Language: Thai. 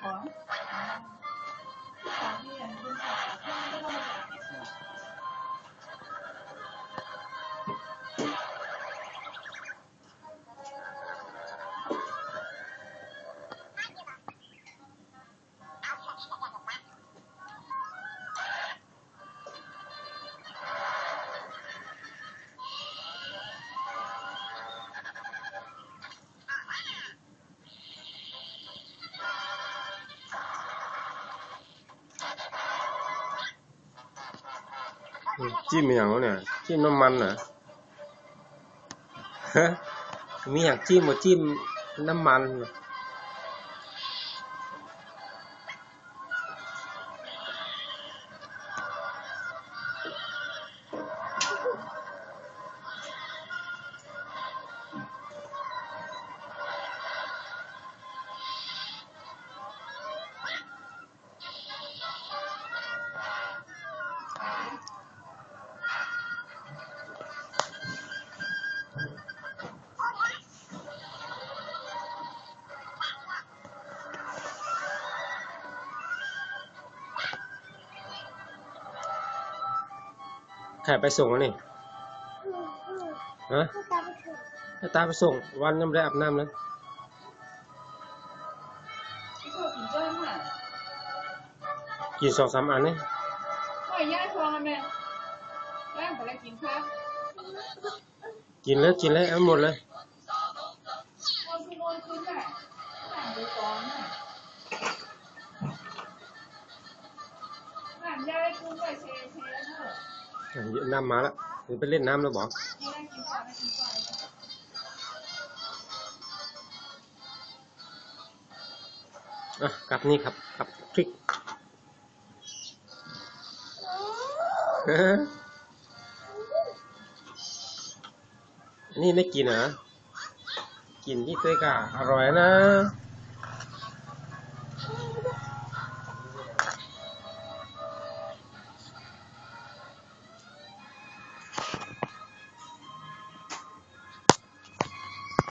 ของที่อย่างคุณขายก็ต้องมาจากจิ้มอย่างเนี่ยจิ้มน้ำมันเหรอฮะมีอยากจิ้มมาจิ้มน้ำมันใครไปส่งวะนี่ฮะให้ตาไปส่งวันยังไม่ได้อาบน้ำเลยกิน2-3 อันนี่ไม่ย่าทองแม่แม่ไปกินข้าวกินเลยเอาหมดเลยน้ำมาแล้วเดี๋ยวไปเล่นน้ำแล้วบอกกับนี่ครับกับพริกนี่ไม่กินเหรอกินที่เต้กะอร่อยนะ